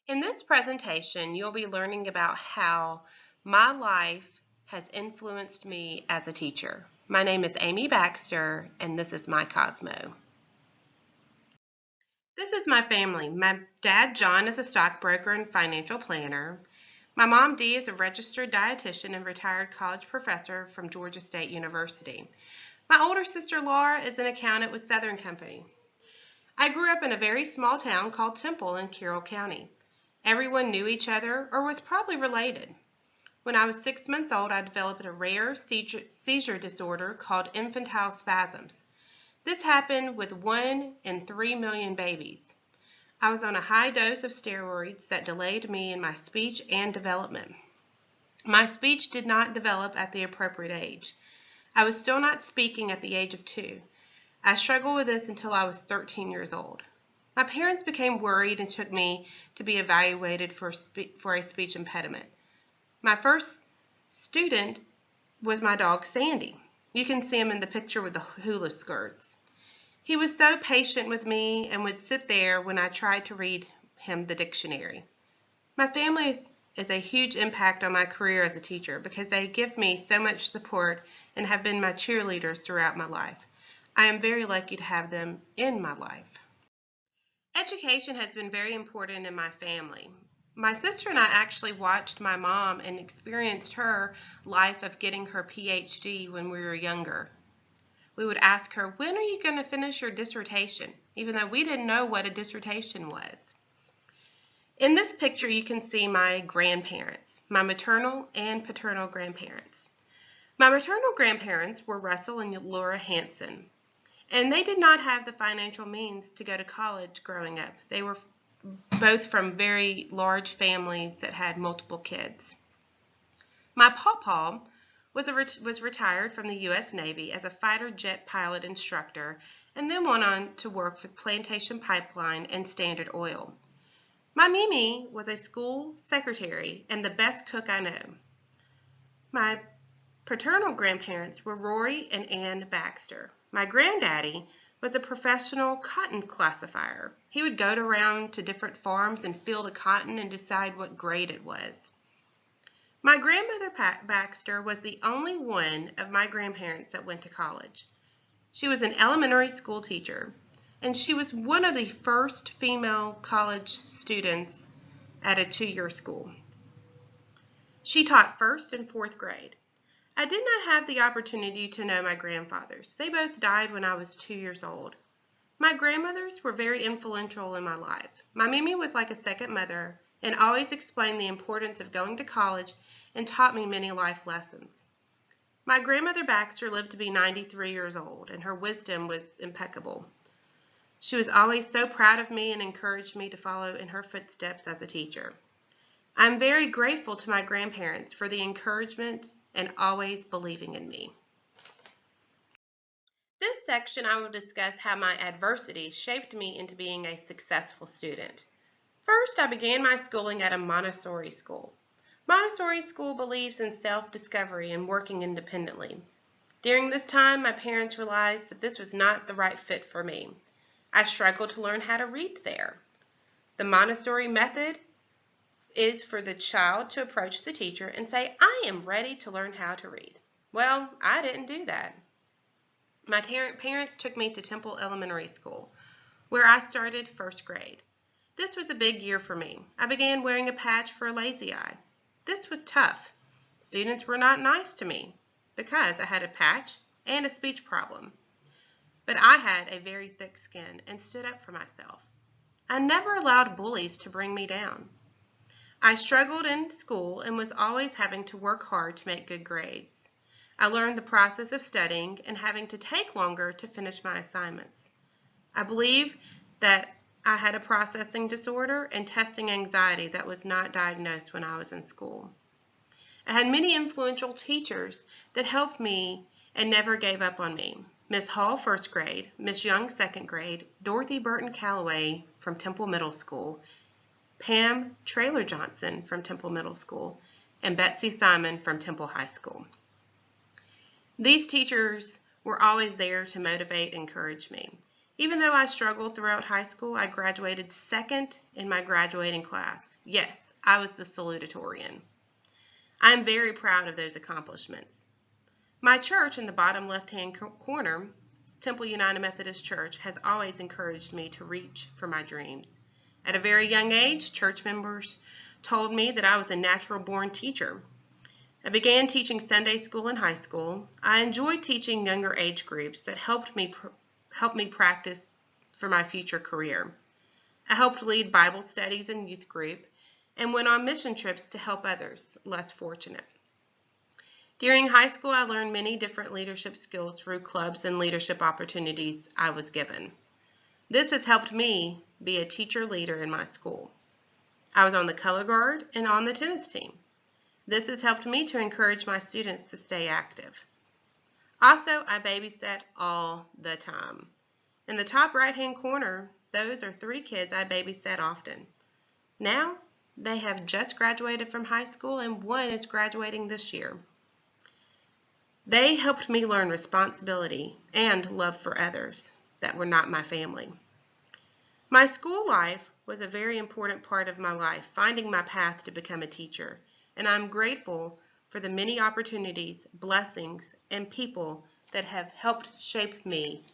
In this presentation, you'll be learning about how my life has influenced me as a teacher. My name is Amy Baxter, and this is my Cosmo. This is my family. My dad, John, is a stockbroker and financial planner. My mom, Dee, is a registered dietitian and retired college professor from Georgia State University. My older sister, Laura, is an accountant with Southern Company. I grew up in a very small town called Temple in Carroll County. Everyone knew each other or was probably related. When I was 6 months old, I developed a rare seizure disorder called infantile spasms. This happened with 1 in 3 million babies. I was on a high dose of steroids that delayed me in my speech and development. My speech did not develop at the appropriate age. I was still not speaking at the age of 2. I struggled with this until I was 13 years old. My parents became worried and took me to be evaluated for a speech impediment. My first student was my dog Sandy. You can see him in the picture with the hula skirts. He was so patient with me and would sit there when I tried to read him the dictionary. My family is a huge impact on my career as a teacher because they give me so much support and have been my cheerleaders throughout my life. I am very lucky to have them in my life. Education has been very important in my family. My sister and I actually watched my mom and experienced her life of getting her PhD when we were younger. We would ask her, when are you going to finish your dissertation? Even though we didn't know what a dissertation was. In this picture, you can see my grandparents, my maternal and paternal grandparents. My maternal grandparents were Russell and Laura Hanson. And they did not have the financial means to go to college growing up. They were both from very large families that had multiple kids. My pawpaw was retired from the U.S. Navy as a fighter jet pilot instructor and then went on to work for Plantation Pipeline and Standard Oil. My Mimi was a school secretary and the best cook I know. My paternal grandparents were Rory and Ann Baxter. My granddaddy was a professional cotton classifier. He would go around to different farms and feel the cotton and decide what grade it was. My grandmother Baxter was the only one of my grandparents that went to college. She was an elementary school teacher, and she was one of the first female college students at a 2-year school. She taught 1st and 4th grade. I did not have the opportunity to know my grandfathers. They both died when I was 2 years old. My grandmothers were very influential in my life. My Mimi was like a second mother and always explained the importance of going to college and taught me many life lessons. My grandmother Baxter lived to be 93 years old, and her wisdom was impeccable. She was always so proud of me and encouraged me to follow in her footsteps as a teacher. I'm very grateful to my grandparents for the encouragement and always believing in me. This section I will discuss how my adversity shaped me into being a successful student. First, I began my schooling at a Montessori school. Montessori school believes in self-discovery and working independently. During this time, my parents realized that this was not the right fit for me. I struggled to learn how to read there. The Montessori method is for the child to approach the teacher and say, I am ready to learn how to read. Well, I didn't do that. My parents took me to Temple Elementary School, where I started 1st grade. This was a big year for me. I began wearing a patch for a lazy eye. This was tough. Students were not nice to me because I had a patch and a speech problem. But I had a very thick skin and stood up for myself. I never allowed bullies to bring me down. I struggled in school and was always having to work hard to make good grades. I learned the process of studying and having to take longer to finish my assignments. I believe that I had a processing disorder and testing anxiety that was not diagnosed when I was in school. I had many influential teachers that helped me and never gave up on me. Miss Hall, 1st grade, Miss Young, 2nd grade, Dorothy Burton Calloway from Temple Middle School, Pam Traylor Johnson from Temple Middle School, and Betsy Simon from Temple High School. These teachers were always there to motivate and encourage me. Even though I struggled throughout high school, I graduated second in my graduating class. Yes, I was the salutatorian. I am very proud of those accomplishments. My church in the bottom left-hand corner, Temple United Methodist Church, has always encouraged me to reach for my dreams. At a very young age, church members told me that I was a natural-born teacher. I began teaching Sunday school in high school. I enjoyed teaching younger age groups that helped me practice for my future career. I helped lead Bible studies in youth group and went on mission trips to help others less fortunate. During high school, I learned many different leadership skills through clubs and leadership opportunities I was given. This has helped me be a teacher leader in my school. I was on the color guard and on the tennis team. This has helped me to encourage my students to stay active. Also, I babysat all the time. In the top right-hand corner, those are 3 kids I babysat often. Now, they have just graduated from high school and 1 is graduating this year. They helped me learn responsibility and love for others that were not my family. My school life was a very important part of my life, finding my path to become a teacher, and I'm grateful for the many opportunities, blessings, and people that have helped shape me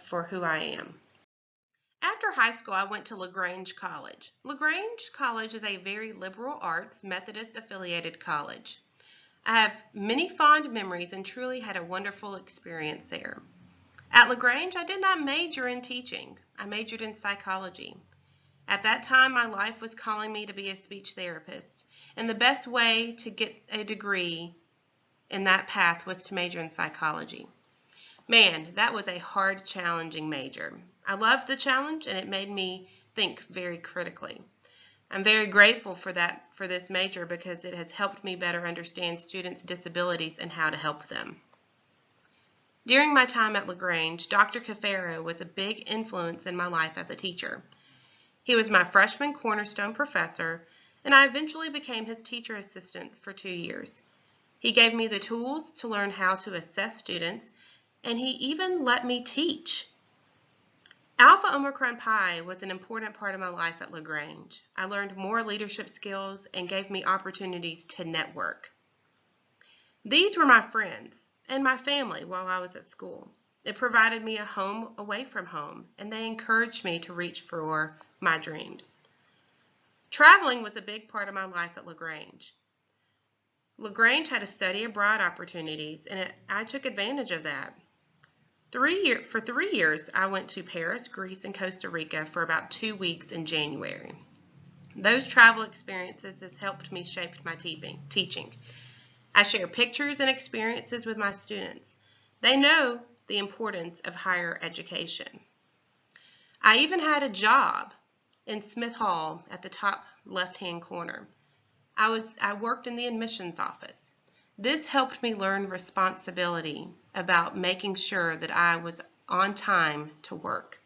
for who I am. After high school, I went to LaGrange College. LaGrange College is a very liberal arts, Methodist affiliated college. I have many fond memories and truly had a wonderful experience there. At LaGrange, I did not major in teaching. I majored in psychology. At that time, my life was calling me to be a speech therapist, and the best way to get a degree in that path was to major in psychology. Man, that was a hard, challenging major. I loved the challenge, and it made me think very critically. I'm very grateful for this major because it has helped me better understand students' disabilities and how to help them. During my time at LaGrange, Dr. Cafaro was a big influence in my life as a teacher. He was my freshman cornerstone professor, and I eventually became his teacher assistant for 2 years. He gave me the tools to learn how to assess students, and he even let me teach. Alpha Omicron Pi was an important part of my life at LaGrange. I learned more leadership skills and gave me opportunities to network. These were my friends and my family while I was at school. It provided me a home away from home, and they encouraged me to reach for my dreams. Traveling was a big part of my life at LaGrange. LaGrange had a study abroad opportunities, and I took advantage of that. For 3 years, I went to Paris, Greece, and Costa Rica for about 2 weeks in January. Those travel experiences has helped me shape my teaching. I share pictures and experiences with my students. They know the importance of higher education. I even had a job in Smith Hall at the top left-hand corner. I worked in the admissions office. This helped me learn responsibility about making sure that I was on time to work.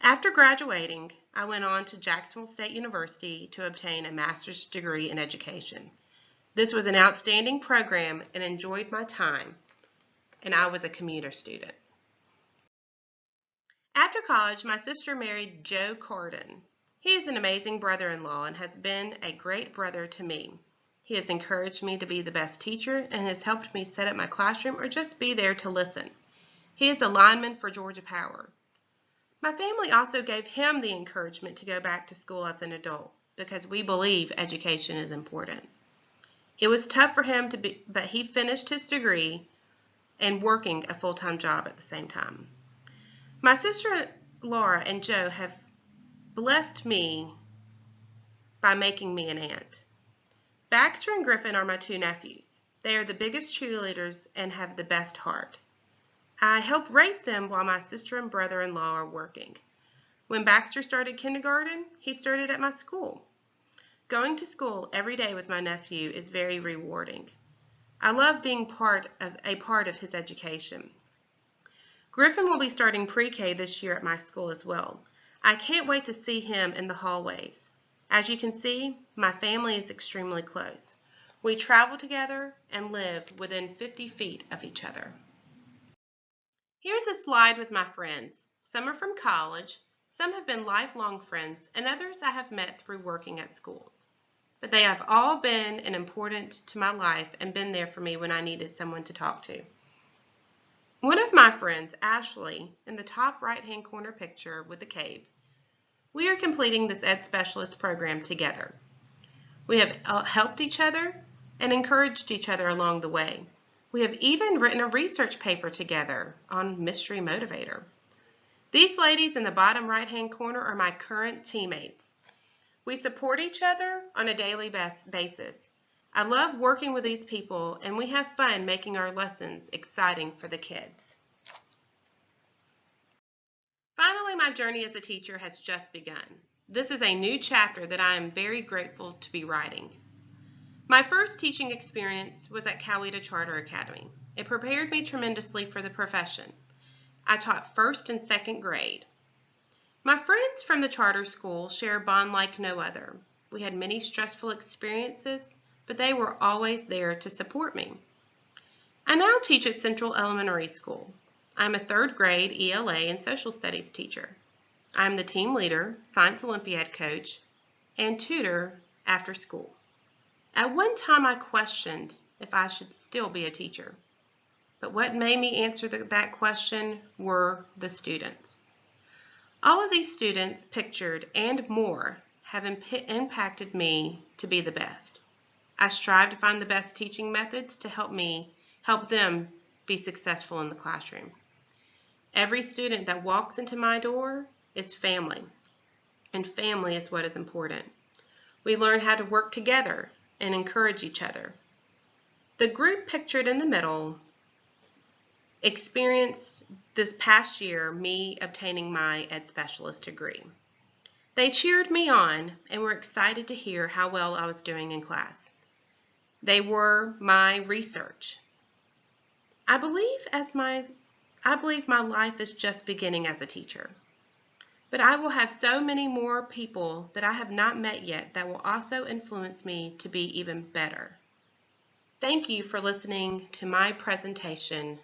After graduating, I went on to Jacksonville State University to obtain a master's degree in education. This was an outstanding program and enjoyed my time, and I was a commuter student. After college, my sister married Joe Carden. He is an amazing brother-in-law and has been a great brother to me. He has encouraged me to be the best teacher and has helped me set up my classroom or just be there to listen. He is a lineman for Georgia Power. My family also gave him the encouragement to go back to school as an adult because we believe education is important. It was tough for him but he finished his degree and working a full-time job at the same time. My sister Laura and Joe have blessed me by making me an aunt. Baxter and Griffin are my 2 nephews. They are the biggest cheerleaders and have the best heart. I help raise them while my sister and brother-in-law are working. When Baxter started kindergarten, he started at my school. Going to school every day with my nephew is very rewarding. I love being a part of his education. Griffin will be starting pre-K this year at my school as well. I can't wait to see him in the hallways. As you can see, my family is extremely close. We travel together and live within 50 feet of each other. Here's a slide with my friends. Some are from college, some have been lifelong friends, and others I have met through working at schools. But they have all been important to my life and been there for me when I needed someone to talk to. One of my friends, Ashley, in the top right-hand corner picture with the cave, we are completing this Ed Specialist program together. We have helped each other and encouraged each other along the way. We have even written a research paper together on Mystery Motivator. These ladies in the bottom right-hand corner are my current teammates. We support each other on a daily basis. I love working with these people, and we have fun making our lessons exciting for the kids. Finally, my journey as a teacher has just begun. This is a new chapter that I am very grateful to be writing. My first teaching experience was at Coweta Charter Academy. It prepared me tremendously for the profession. I taught first and second grade. My friends from the charter school share a bond like no other. We had many stressful experiences, but they were always there to support me. I now teach at Central Elementary School. I'm a third grade ELA and social studies teacher. I'm the team leader, Science Olympiad coach, and tutor after school. At one time I questioned if I should still be a teacher. But what made me answer that question were the students. All of these students, pictured and more, have impacted me to be the best. I strive to find the best teaching methods to help them be successful in the classroom. Every student that walks into my door is family, and family is what is important. We learn how to work together and encourage each other. The group pictured in the middle experienced this past year me obtaining my Ed Specialist degree. They cheered me on and were excited to hear how well I was doing in class. They were my research. I believe my life is just beginning as a teacher. But I will have so many more people that I have not met yet that will also influence me to be even better. Thank you for listening to my presentation